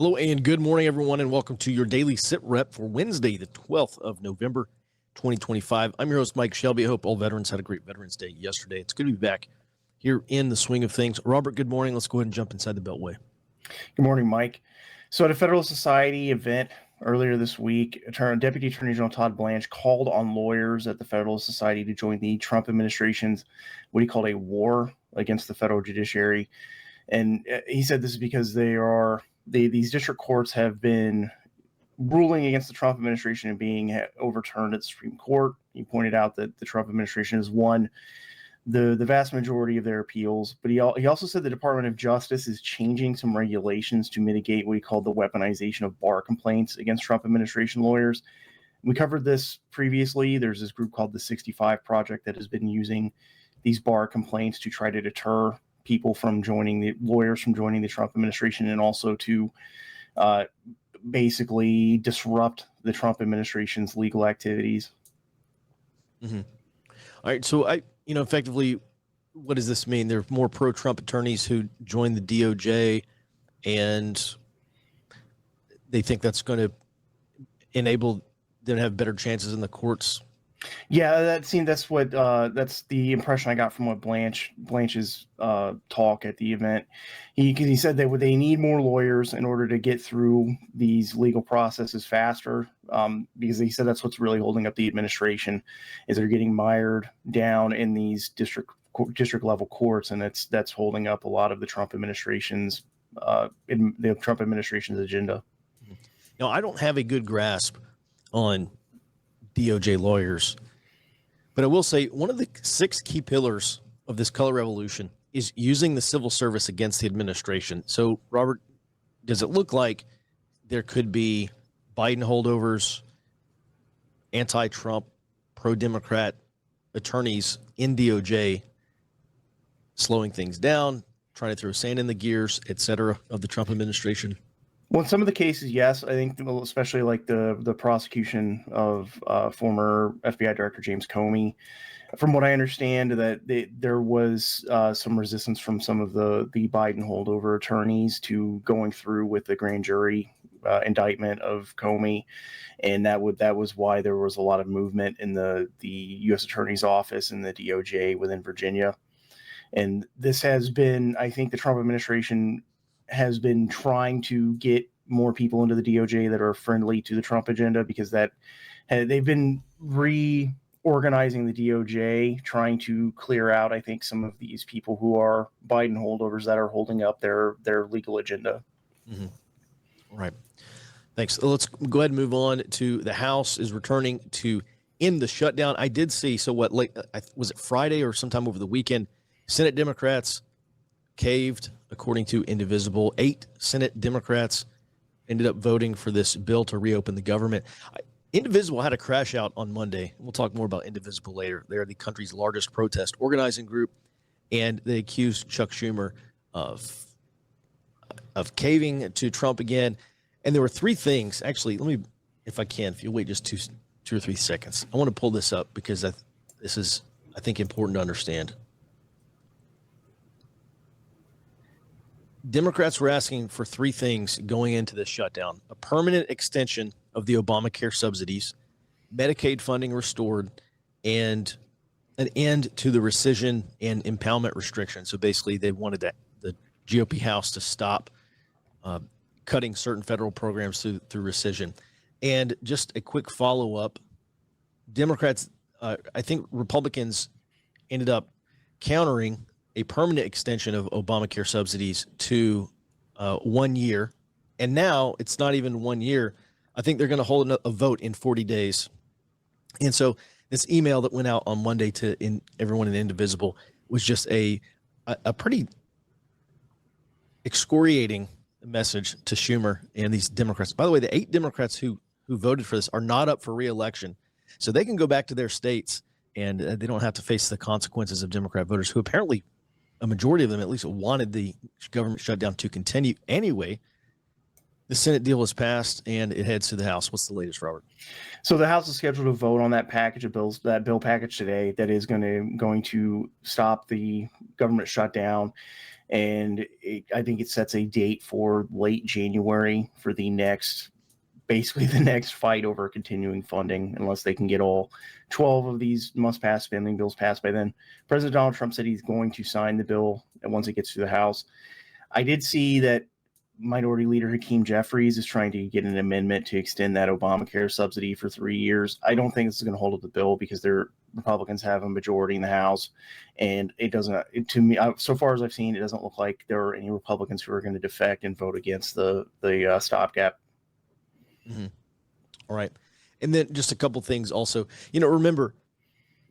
Hello and good morning, everyone, and welcome to your daily sit rep for Wednesday, the 12th of November, 2025. I'm your host, Mike Shelby. I hope all veterans had a great Veterans Day yesterday. It's good to be back here in the swing of things. Robert, good morning. Let's go ahead and jump inside the Beltway. Good morning, Mike. So at a Federalist Society event earlier this week, Deputy Attorney General Todd Blanche called on lawyers at the Federalist Society to join the Trump administration's what he called a war against the federal judiciary. And he said this is because these district courts have been ruling against the Trump administration and being overturned at the Supreme Court. He pointed out that the Trump administration has won the vast majority of their appeals, but he also said the Department of Justice is changing some regulations to mitigate what he called the weaponization of bar complaints against Trump administration lawyers. We covered this previously. There's this group called the 65 Project that has been using these bar complaints to try to deter people from lawyers from joining the Trump administration, and also to basically disrupt the Trump administration's legal activities. Mm-hmm. All right. So effectively, what does this mean? There are more pro-Trump attorneys who join the DOJ, and they think that's going to enable them to have better chances in the courts. Yeah, that's the impression I got from what Blanche's talk at the event. He said that they need more lawyers in order to get through these legal processes faster, because he said that's what's really holding up the administration, is they're getting mired down in these district level courts, and that's holding up a lot of the Trump administration's agenda. Now, I don't have a good grasp on DOJ lawyers, but I will say one of the 6 key pillars of this color revolution is using the civil service against the administration. So, Robert, does it look like there could be Biden holdovers, anti-Trump, pro-Democrat attorneys in DOJ slowing things down, trying to throw sand in the gears, et cetera, of the Trump administration? Well, in some of the cases, yes. I think especially like the prosecution of former FBI Director James Comey. From what I understand, that there was some resistance from some of the Biden holdover attorneys to going through with the grand jury indictment of Comey, and that was why there was a lot of movement in the U.S. Attorney's Office and the DOJ within Virginia. And this has been, I think, the Trump administration has been trying to get more people into the DOJ that are friendly to the Trump agenda, because they've been reorganizing the DOJ, trying to clear out, I think, some of these people who are Biden holdovers that are holding up their legal agenda. Mm-hmm. All right. Thanks. Let's go ahead and move on to the House is returning to end the shutdown. I did see, was it Friday or sometime over the weekend, Senate Democrats caved, according to Indivisible. 8 Senate Democrats ended up voting for this bill to reopen the government. Indivisible had a crash out on Monday. We'll talk more about Indivisible later. They're the country's largest protest organizing group, and they accused Chuck Schumer of caving to Trump again. And there were 3 things. Actually, let me, if you wait just two or 3 seconds, I want to pull this up because this is, I think, important to understand. Democrats were asking for 3 things going into this shutdown: a permanent extension of the Obamacare subsidies, Medicaid funding restored, and an end to the rescission and impoundment restrictions. So basically, they wanted the GOP House to stop cutting certain federal programs through rescission. And just a quick follow-up, Democrats, I think Republicans ended up countering a permanent extension of Obamacare subsidies to 1 year. And now it's not even 1 year. I think they're going to hold a vote in 40 days. And so this email that went out on Monday to everyone in Indivisible was just a pretty excoriating message to Schumer and these Democrats. By the way, the 8 Democrats who voted for this are not up for re-election. So they can go back to their states, and they don't have to face the consequences of Democrat voters, who apparently a majority of them at least wanted the government shutdown to continue anyway. The Senate deal was passed, and it heads to the House. What's the latest, Robert? So the House is scheduled to vote on that package of bills, that bill package today, that is going to stop the government shutdown. and I think it sets a date for late January for basically the next fight over continuing funding, unless they can get all 12 of these must-pass spending bills passed by then. President Donald Trump said he's going to sign the bill once it gets to the House. I did see that Minority Leader Hakeem Jeffries is trying to get an amendment to extend that Obamacare subsidy for 3 years. I don't think this is going to hold up the bill because Republicans have a majority in the House, and it doesn't. To me, so far as I've seen, it doesn't look like there are any Republicans who are going to defect and vote against the stopgap. Mm-hmm. All right, and then just a couple things also. Remember,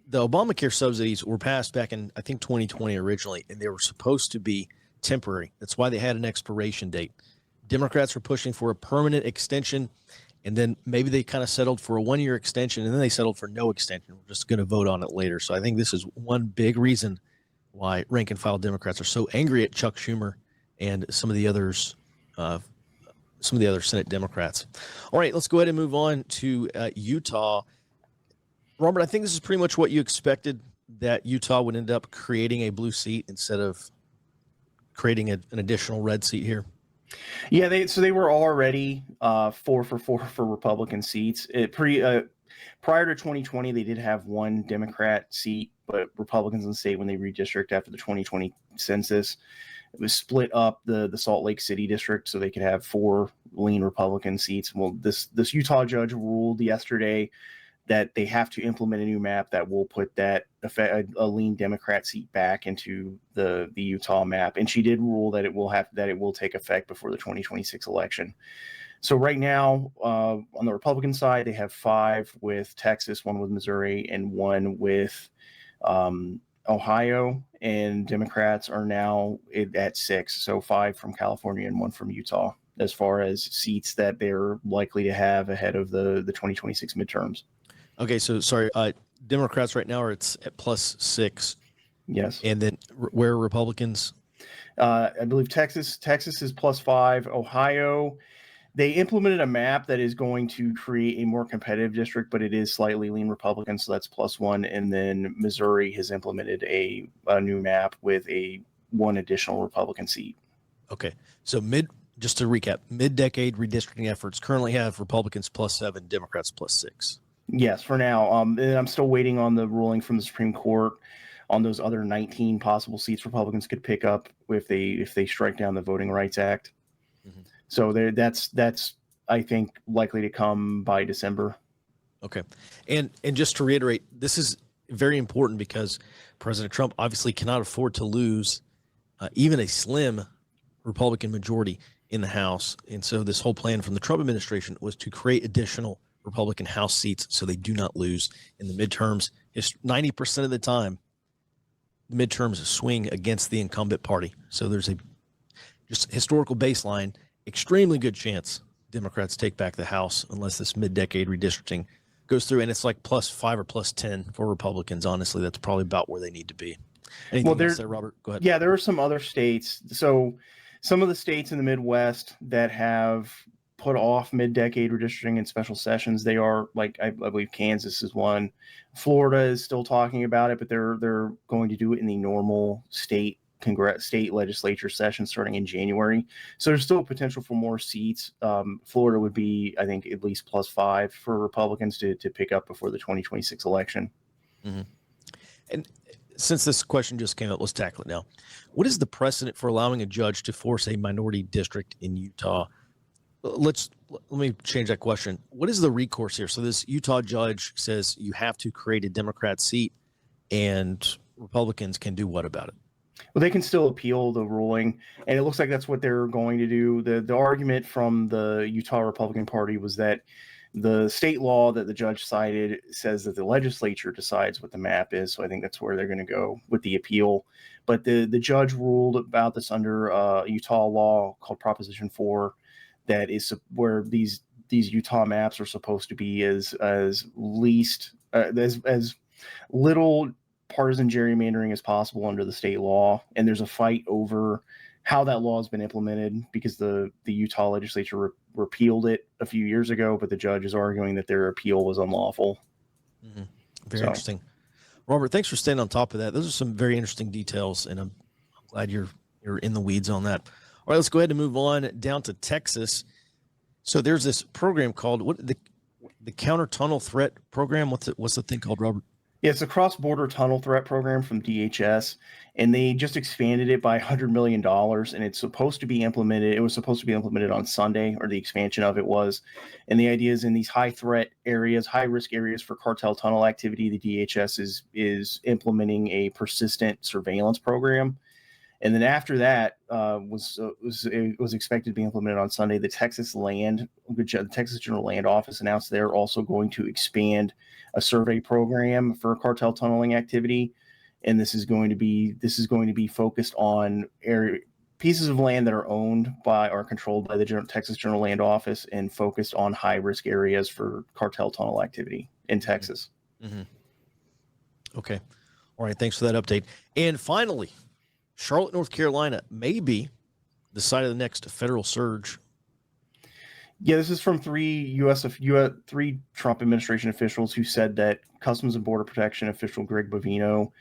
the Obamacare subsidies were passed back in, I think, 2020 originally, and they were supposed to be temporary. That's why they had an expiration date. Democrats were pushing for a permanent extension, and then maybe they kind of settled for a 1-year extension, and then they settled for no extension. We're just going to vote on it later. So I think this is one big reason why rank and file Democrats are so angry at Chuck Schumer and some of the others, Senate Democrats. All right, let's go ahead and move on to Utah. Robert, I think this is pretty much what you expected, that Utah would end up creating a blue seat instead of creating an additional red seat here. Yeah, they were already 4 for 4 for Republican seats. Prior to 2020, they did have one Democrat seat, but Republicans in the state, when they redistrict after the 2020 census, it was split up the Salt Lake City district so they could have 4 lean Republican seats. Well, this Utah judge ruled yesterday that they have to implement a new map that will put a lean Democrat seat back into the Utah map. And she did rule that it will take effect before the 2026 election. So right now, on the Republican side, they have 5 with Texas, 1 with Missouri, and 1 with Ohio. And Democrats are now at 6, so 5 from California and 1 from Utah, as far as seats that they're likely to have ahead of the 2026 midterms. Okay, so sorry, Democrats right now are at +6. Yes. And then where are Republicans? I believe Texas is +5. Ohio, they implemented a map that is going to create a more competitive district, but it is slightly lean Republican, so that's +1. And then Missouri has implemented a new map with one additional Republican seat. Okay, so just to recap, mid-decade redistricting efforts currently have Republicans +7, Democrats +6. Yes, for now. And I'm still waiting on the ruling from the Supreme Court on those other 19 possible seats Republicans could pick up if they strike down the Voting Rights Act. Mm-hmm. So that's I think likely to come by December. Okay, and just to reiterate, this is very important because President Trump obviously cannot afford to lose even a slim Republican majority in the House, and so this whole plan from the Trump administration was to create additional Republican House seats so they do not lose in the midterms. 90% of the time, the midterms swing against the incumbent party. So there's a just historical baseline, extremely good chance Democrats take back the House unless this mid-decade redistricting goes through, and it's like +5 or +10 for Republicans. Honestly, that's probably about where they need to be. Anything else there, Robert? Go ahead. Yeah, there are some other states. So some of the states in the Midwest that have put off mid-decade redistricting and special sessions, they are, like, I believe Kansas is one. Florida is still talking about it, but they're going to do it in the normal state legislature session starting in January. So there's still potential for more seats. Florida would be, I think, at least +5 for Republicans to pick up before the 2026 election. Mm-hmm. And since this question just came up, let's tackle it now. What is the precedent for allowing a judge to force a minority district in Utah? Let me change that question. What is the recourse here? So this Utah judge says you have to create a Democrat seat, and Republicans can do what about it? Well, they can still appeal the ruling, and it looks like that's what they're going to do. The argument from the Utah Republican Party was that the state law that the judge cited says that the legislature decides what the map is. So I think that's where they're going to go with the appeal. But the judge ruled about this under Utah law called Proposition 4, that is where these Utah maps are supposed to be as little partisan gerrymandering as possible under the state law. And there's a fight over how that law has been implemented because the Utah legislature repealed it a few years ago, but the judge is arguing that their appeal was unlawful. Mm-hmm. Very interesting. Robert, thanks for staying on top of that. Those are some very interesting details, and I'm glad you're you're in the weeds on that. All right, let's go ahead and move on down to Texas. So there's this program called the Counter Tunnel Threat Program. What's the thing called, Robert? Yeah, it's a cross-border tunnel threat program from DHS, and they just expanded it by $100 million, and it's supposed to be implemented. It was supposed to be implemented on Sunday, or the expansion of it was. And the idea is in these high-threat areas, high-risk areas for cartel tunnel activity, the DHS is implementing a persistent surveillance program. And then after that was expected to be implemented on Sunday. The Texas General Land Office announced they're also going to expand a survey program for cartel tunneling activity, and this is going to be focused on pieces of land that are owned by or controlled by the Texas General Land Office, and focused on high risk areas for cartel tunnel activity in Texas. Mm-hmm. Okay, all right. Thanks for that update. And finally, Charlotte, North Carolina may be the site of the next federal surge. Yeah, this is from three Trump administration officials who said that Customs and Border Protection official Greg Bovino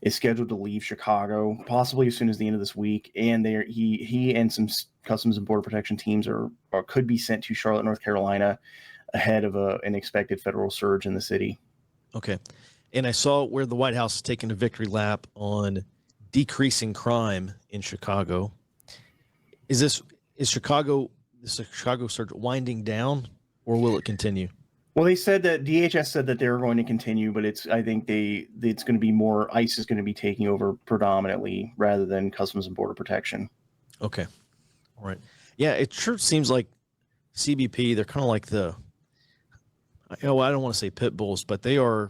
is scheduled to leave Chicago, possibly as soon as the end of this week. And he and some Customs and Border Protection teams are could be sent to Charlotte, North Carolina, ahead of an expected federal surge in the city. Okay, and I saw where the White House is taking a victory lap on decreasing crime in Chicago. Is the Chicago surge winding down, or will it continue? Well, they said that DHS said that they're going to continue, but I think it's going to be more ICE is going to be taking over predominantly rather than Customs and Border Protection. Okay, all right. Yeah, it sure seems like CBP. They're kind of like I don't want to say pit bulls, but they are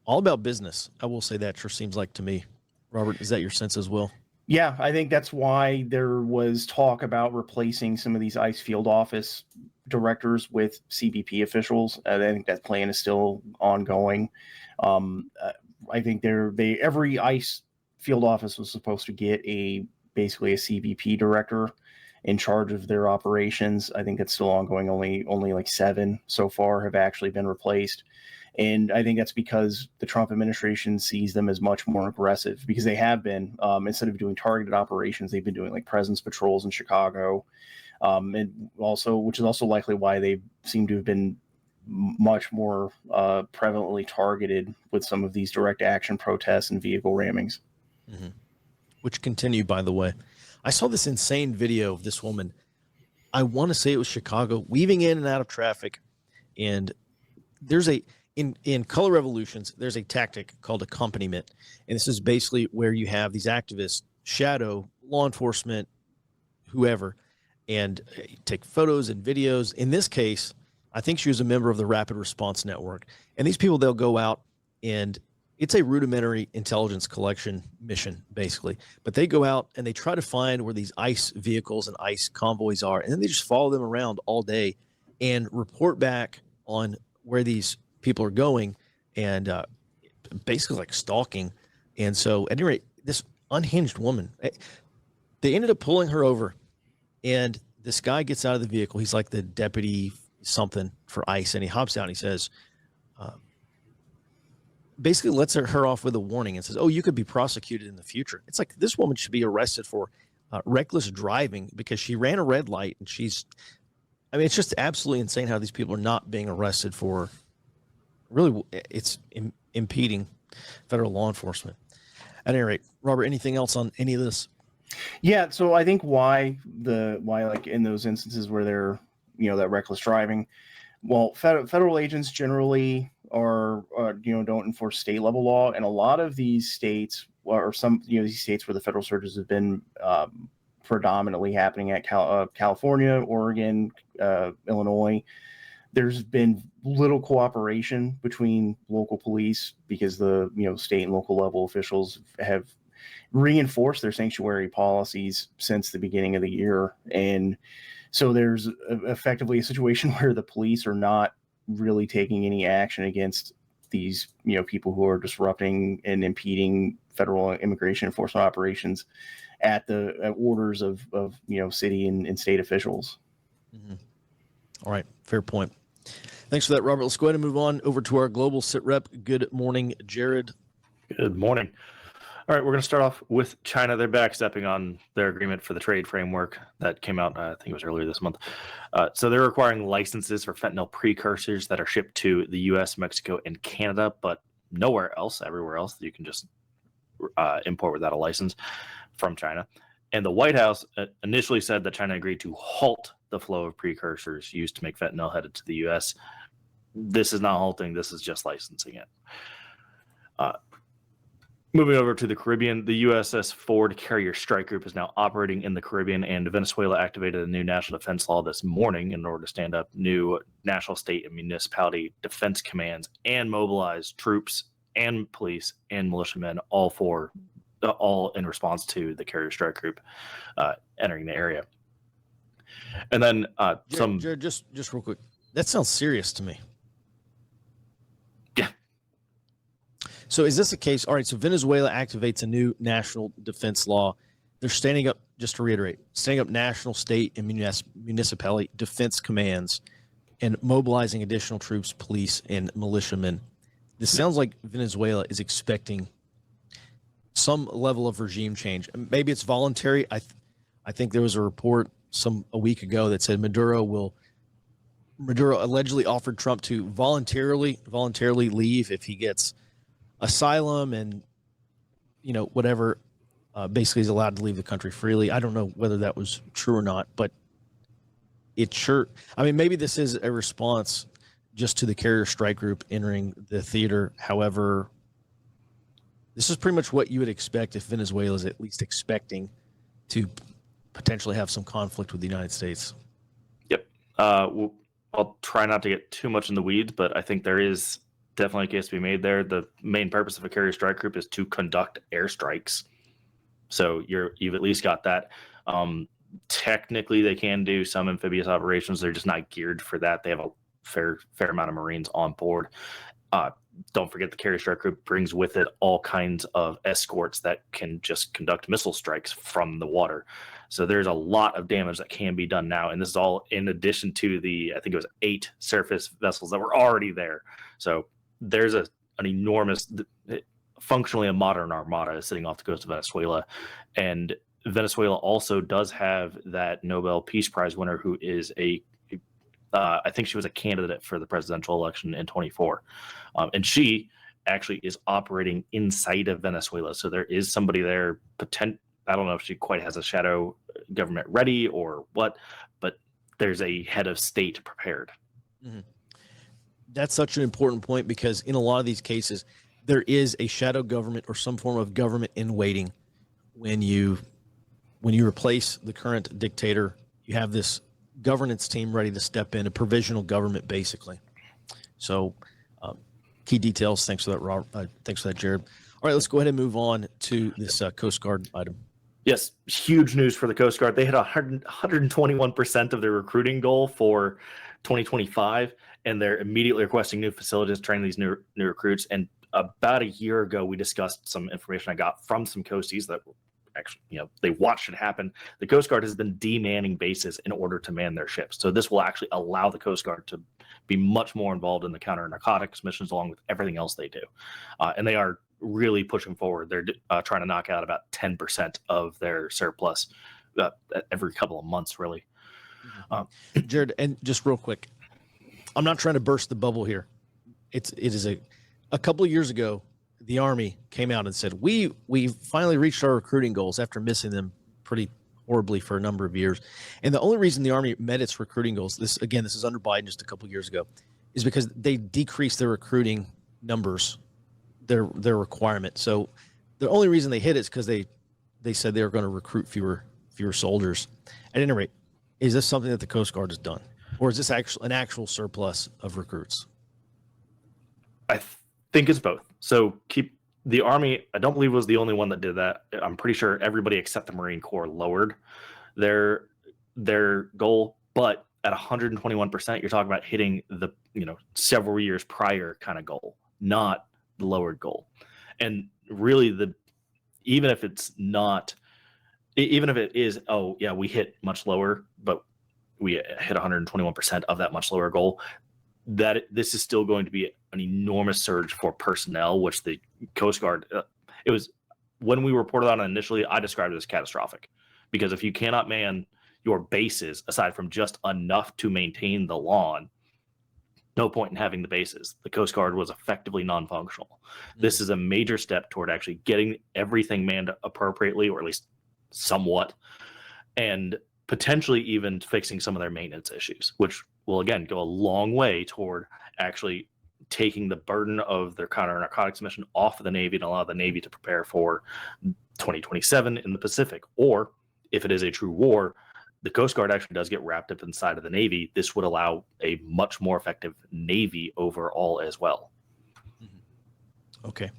all about business. I will say that sure seems like to me. Robert, is that your sense as well? Yeah, I think that's why there was talk about replacing some of these ICE field office directors with CBP officials. I think that plan is still ongoing. I think every ICE field office was supposed to get basically a CBP director in charge of their operations. I think that's still ongoing. Only like 7 so far have actually been replaced. And I think that's because the Trump administration sees them as much more aggressive, because they have been, instead of doing targeted operations, they've been doing like presence patrols in Chicago. And also, which is also likely why they seem to have been much more prevalently targeted with some of these direct action protests and vehicle rammings. Mm-hmm. Which continue, by the way. I saw this insane video of this woman. I want to say it was Chicago, weaving in and out of traffic. And there's in color revolutions, there's a tactic called accompaniment. And this is basically where you have these activists shadow law enforcement, whoever, and take photos and videos. In this case, I think she was a member of the Rapid Response Network. And these people, they'll go out, and it's a rudimentary intelligence collection mission, basically. But they go out and they try to find where these ICE vehicles and ICE convoys are. And then they just follow them around all day and report back on where these people are going, and basically like stalking. And so at any rate, this unhinged woman, they ended up pulling her over, and this guy gets out of the vehicle. He's like the deputy something for ICE, and he hops out and he says, basically lets her off with a warning and says, oh, you could be prosecuted in the future. It's like this woman should be arrested for reckless driving because she ran a red light, and it's just absolutely insane how these people are not being arrested for. Really, it's impeding federal law enforcement. At any rate, Robert, anything else on any of this? Yeah, so I think why like in those instances where they're that reckless driving, well, federal agents generally are don't enforce state level law, and a lot of these states, or some these states where the federal surges have been predominantly happening at California, Oregon, Illinois. There's been little cooperation between local police because the state and local level officials have reinforced their sanctuary policies since the beginning of the year. And so there's effectively a situation where the police are not really taking any action against these people who are disrupting and impeding federal immigration enforcement operations at orders of city and state officials. Mm-hmm. All right, fair point. Thanks for that, Robert. Let's go ahead and move on over to our global sit rep. Good morning, Jared. Good morning. All right, we're going to start off with China. They're backstepping on their agreement for the trade framework that came out, I think it was earlier this month. So they're requiring licenses for fentanyl precursors that are shipped to the U.S., Mexico, and Canada, but nowhere else. Everywhere else, you can just import without a license from China. And the White House initially said that China agreed to halt the flow of precursors used to make fentanyl headed to the U.S. This is not halting. This is just licensing it. Moving over to the Caribbean, the USS Ford Carrier Strike Group is now operating in the Caribbean, and Venezuela activated a new national defense law this morning in order to stand up new national, state, and municipality defense commands and mobilize troops and police and militiamen, all in response to the Carrier Strike Group entering the area. And then Jared, just real quick, that sounds serious to me. Yeah. So is this a case? All right. So Venezuela activates a new national defense law. They're standing up, just to reiterate, standing up national, state, and municipality defense commands and mobilizing additional troops, police, and militiamen. This sounds like Venezuela is expecting some level of regime change. Maybe it's voluntary. I think there was a report a week ago that said Maduro allegedly offered Trump to voluntarily leave if he gets asylum and whatever, basically is allowed to leave the country freely. I don't know whether that was true or not, but maybe this is a response just to the Carrier Strike Group entering the theater. However, this is pretty much what you would expect if Venezuela is at least expecting to potentially have some conflict with the United States. Yep. I'll try not to get too much in the weeds, but I think there is definitely a case to be made there. The main purpose of a Carrier Strike Group is to conduct airstrikes. So you've at least got that. Technically, they can do some amphibious operations. They're just not geared for that. They have a fair amount of Marines on board. Don't forget the Carrier Strike Group brings with it all kinds of escorts that can just conduct missile strikes from the water. So there's a lot of damage that can be done now. And this is all in addition to I think it was 8 surface vessels that were already there. So there's an enormous, functionally a modern armada sitting off the coast of Venezuela. And Venezuela also does have that Nobel Peace Prize winner who is I think she was a candidate for the presidential election in 24. And she actually is operating inside of Venezuela. So there is somebody there, I don't know if she quite has a shadow government ready or what, but there's a head of state prepared. Mm-hmm. That's such an important point because in a lot of these cases, there is a shadow government or some form of government in waiting. When you replace the current dictator, you have this governance team ready to step in, a provisional government, basically. So key details. Thanks for that, Rob. Thanks for that, Jared. All right, let's go ahead and move on to this Coast Guard item. Yes, huge news for the Coast Guard. They hit 121% of their recruiting goal for 2025, and they're immediately requesting new facilities to train these new recruits. And about a year ago, we discussed some information I got from some coasties that actually, they watched it happen. The Coast Guard has been demanning bases in order to man their ships. So this will actually allow the Coast Guard to be much more involved in the counter-narcotics missions along with everything else they do. And they are really pushing forward. They're trying to knock out about 10% of their surplus every couple of months, really. Jared, and just real quick, I'm not trying to burst the bubble here. It is a couple of years ago, the Army came out and said, we finally reached our recruiting goals after missing them pretty horribly for a number of years. And the only reason the Army met its recruiting goals, this is under Biden just a couple of years ago, is because they decreased their recruiting numbers, their requirement. So the only reason they hit it is because they said they were going to recruit fewer soldiers. At any rate, is this something that the Coast Guard has done? Or is this an actual surplus of recruits? I think it's both. So the Army, I don't believe was the only one that did that. I'm pretty sure everybody except the Marine Corps lowered their goal, but at 121%, you're talking about hitting the several years prior kind of goal, not the lowered goal. And really, even if it is, oh yeah, we hit much lower, but we hit 121% of that much lower goal, that this is still going to be an enormous surge for personnel, which the Coast Guard, it was when we reported on it initially, I described it as catastrophic, because if you cannot man your bases aside from just enough to maintain the lawn, no point in having the bases. The Coast Guard was effectively non-functional. This is a major step toward actually getting everything manned appropriately, or at least somewhat, and potentially even fixing some of their maintenance issues, which will again go a long way toward actually taking the burden of their counter-narcotics mission off of the Navy and allow the Navy to prepare for 2027 in the Pacific. Or if it is a true war, the Coast Guard actually does get wrapped up inside of the Navy. This would allow a much more effective Navy overall as well. Okay.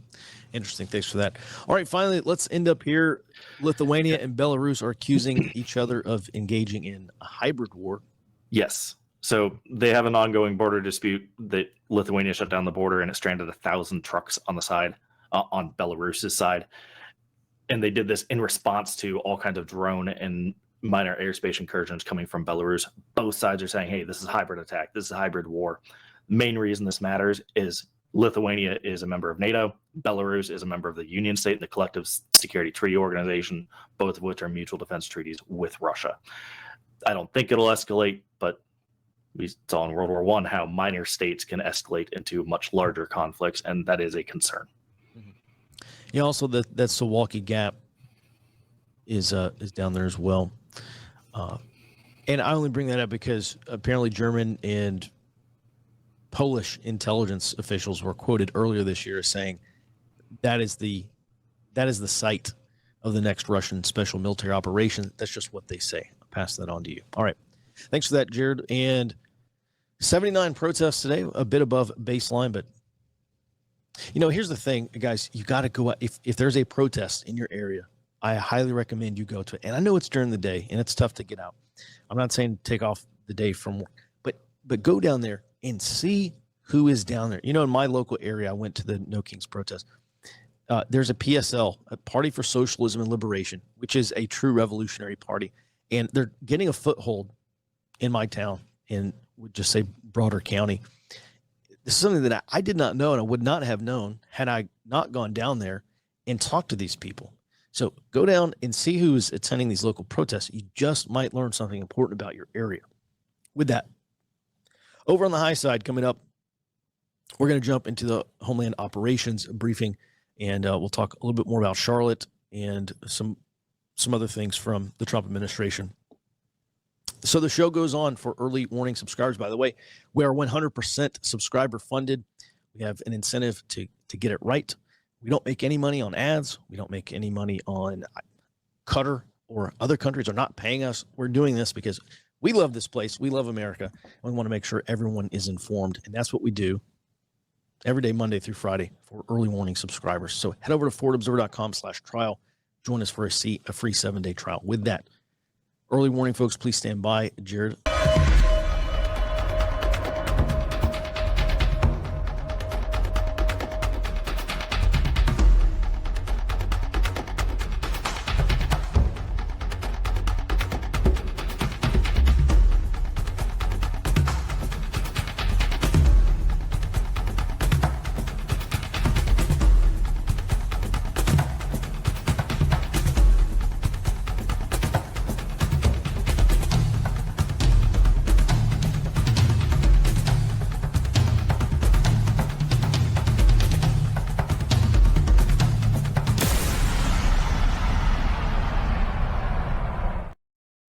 Interesting. Thanks for that. All right. Finally, let's end up here. Lithuania and Belarus are accusing each other of engaging in a hybrid war. Yes. So they have an ongoing border dispute that Lithuania shut down the border and it stranded 1,000 trucks on the side, on Belarus's side. And they did this in response to all kinds of drone and minor airspace incursions coming from Belarus. Both sides are saying, hey, this is a hybrid attack. This is a hybrid war. The main reason this matters is Lithuania is a member of NATO. Belarus is a member of the Union State, the Collective Security Treaty Organization, both of which are mutual defense treaties with Russia. I don't think it'll escalate, but we saw in World War I how minor states can escalate into much larger conflicts, and that is a concern. Yeah, also that Suwalki Gap is down there as well. And I only bring that up because apparently German and Polish intelligence officials were quoted earlier this year as saying that is the site of the next Russian special military operation. That's just what they say. I'll pass that on to you. All right. Thanks for that, Jared. And 79 protests today, a bit above baseline, but here's the thing, guys, you got to go out. If there's a protest in your area, I highly recommend you go to it. And I know it's during the day and it's tough to get out. I'm not saying take off the day from work, but go down there and see who is down there. In my local area, I went to the No Kings protest. There's a PSL, a Party for Socialism and Liberation, which is a true revolutionary party. And they're getting a foothold in my town, and would just say broader county. This is something that I did not know, and I would not have known had I not gone down there and talked to these people. So go down and see who is attending these local protests. You just might learn something important about your area. With that, over on the high side coming up, we're going to jump into the Homeland Operations briefing, and we'll talk a little bit more about Charlotte and some other things from the Trump administration. So the show goes on for early warning subscribers. By the way, we are 100% subscriber funded. We have an incentive to get it right. We don't make any money on ads. We don't make any money on Qatar or other countries are not paying us. We're doing this because we love this place. We love America. And we want to make sure everyone is informed. And that's what we do every day, Monday through Friday, for early warning subscribers. So head over to forwardobserver.com/trial. Join us for a free 7-day trial. With that, early warning, folks, please stand by. Jared.